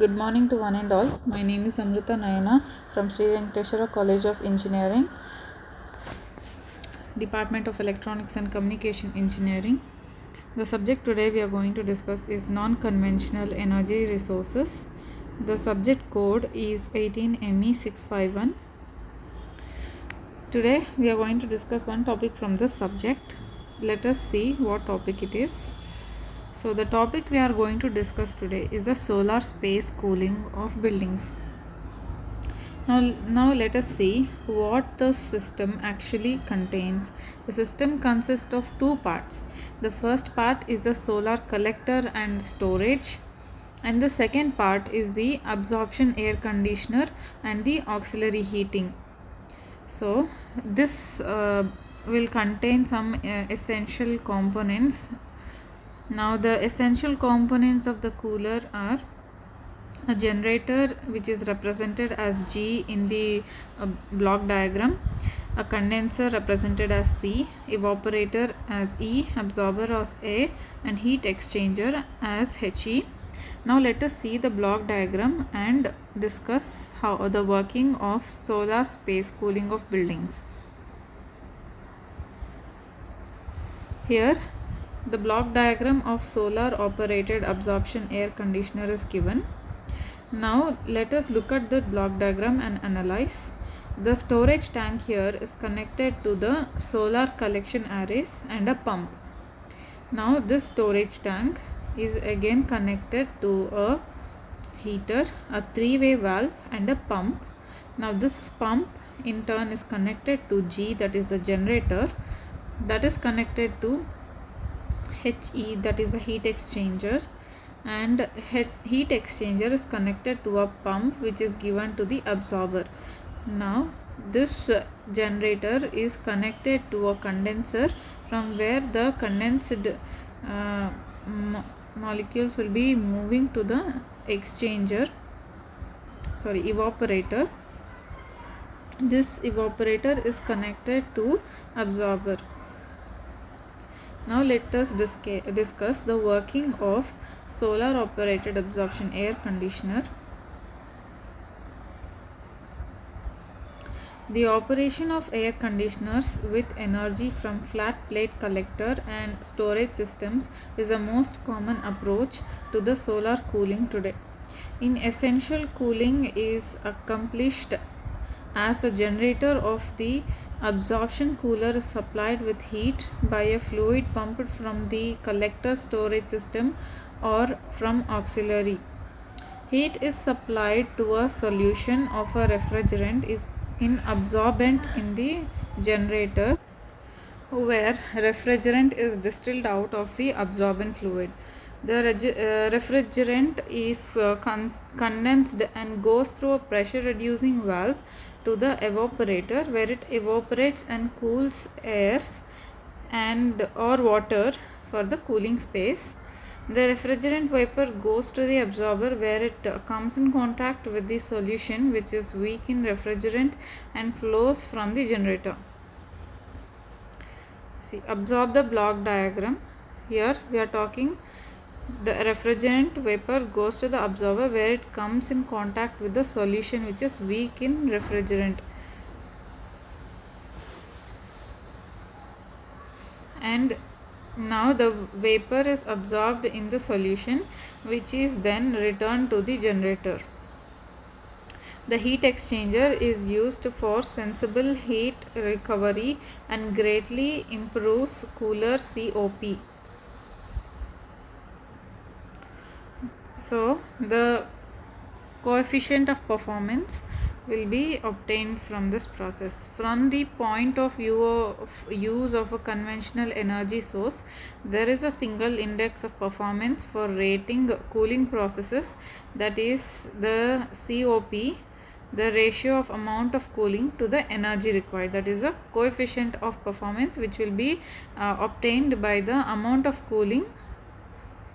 Good morning to one and all. My name is Amrita Nayana from Sri Venkateswara College of Engineering, Department of Electronics and Communication Engineering. The subject today we are going to discuss is non-conventional energy resources. The subject code is 18ME651. Today we are going to discuss one topic from this subject. Let us see what topic it is. So the topic we are going to discuss today is the solar space cooling of buildings. Now let us see what the system actually contains. The system consists of two parts. The first part is the solar collector and storage, and the second part is the absorption air conditioner and the auxiliary heating. So this will contain some essential components. Now the essential components of the cooler are a generator, which is represented as G in the block diagram, a condenser represented as C, evaporator as E, absorber as A, and heat exchanger as HE. Now let us see the block diagram and discuss how the working of solar space cooling of buildings. Here the block diagram of solar operated absorption air conditioner is given. Now let us look at the block diagram and analyze. The storage tank here is connected to the solar collection arrays and a pump. Now this storage tank is again connected to a heater, a three-way valve and a pump. Now this pump in turn is connected to G, that is the generator, that is connected to HE, that is the heat exchanger, and heat exchanger is connected to a pump which is given to the absorber. Now this generator is connected to a condenser from where the condensed molecules will be moving to the evaporator. This evaporator is connected to absorber. Now let us discuss the working of solar operated absorption air conditioner. The operation of air conditioners with energy from flat plate collector and storage systems is a most common approach to the solar cooling today. In essential, cooling is accomplished as the generator of the absorption cooler is supplied with heat by a fluid pumped from the collector storage system or from auxiliary. Heat is supplied to a solution of a refrigerant is in absorbent in the generator, where refrigerant is distilled out of the absorbent fluid. The refrigerant is condensed and goes through a pressure reducing valve to the evaporator, where it evaporates and cools air and or water for the cooling space. The refrigerant vapor goes to the absorber, where it comes in contact with the solution, which is weak in refrigerant, and flows from the generator. See, observe the block diagram. Here we are talking the refrigerant vapor goes to the absorber, where it comes in contact with the solution which is weak in refrigerant, and now the vapor is absorbed in the solution, which is then returned to the generator. The heat exchanger is used for sensible heat recovery and greatly improves cooler COP. So the coefficient of performance will be obtained from this process. From the point of view of use of a conventional energy source, there is a single index of performance for rating cooling processes, that is the COP, the ratio of amount of cooling to the energy required. That is a coefficient of performance which will be obtained by the amount of cooling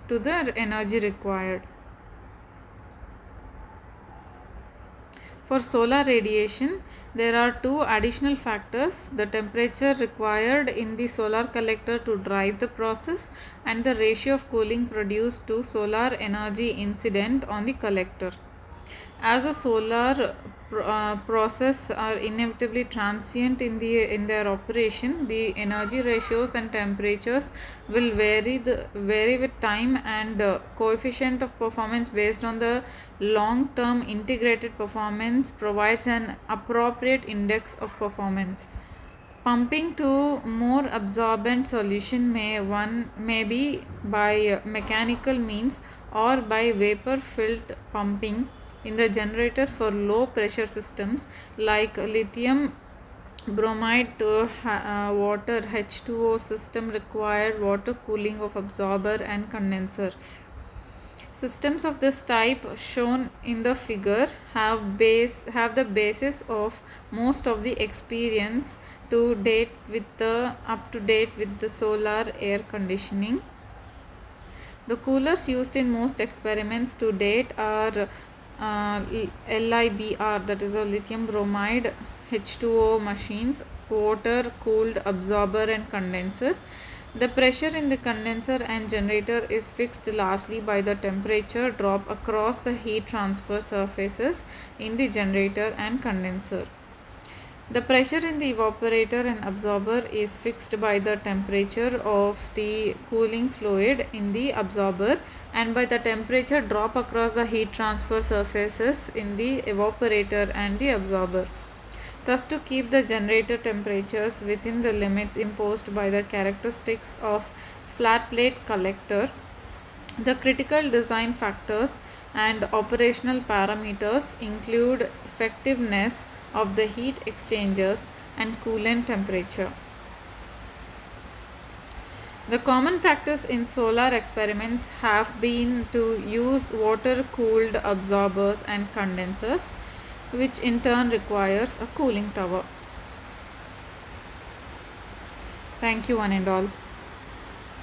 to the energy required. For solar radiation, there are two additional factors: the temperature required in the solar collector to drive the process, and the ratio of cooling produced to solar energy incident on the collector. As a solar process are inevitably transient in their operation, the energy ratios and temperatures will vary with time, and coefficient of performance based on the long term integrated performance provides an appropriate index of performance. Pumping to more absorbent solution may be by mechanical means or by vapor filled pumping in the generator for low pressure systems like lithium bromide to water H2O system require water cooling of absorber and condenser. Systems of this type shown in the figure have the basis of most of the experience up to date with the solar air conditioning. The coolers used in most experiments to date are LIBR, that is a lithium bromide H2O machines, water cooled absorber and condenser. The pressure in the condenser and generator is fixed largely by the temperature drop across the heat transfer surfaces in the generator and condenser. The pressure in the evaporator and absorber is fixed by the temperature of the cooling fluid in the absorber and by the temperature drop across the heat transfer surfaces in the evaporator and the absorber. Thus, to keep the generator temperatures within the limits imposed by the characteristics of flat plate collector, the critical design factors and operational parameters include effectiveness of the heat exchangers and coolant temperature. The common practice in solar experiments have been to use water cooled absorbers and condensers, which in turn requires a cooling tower. Thank you, one and all.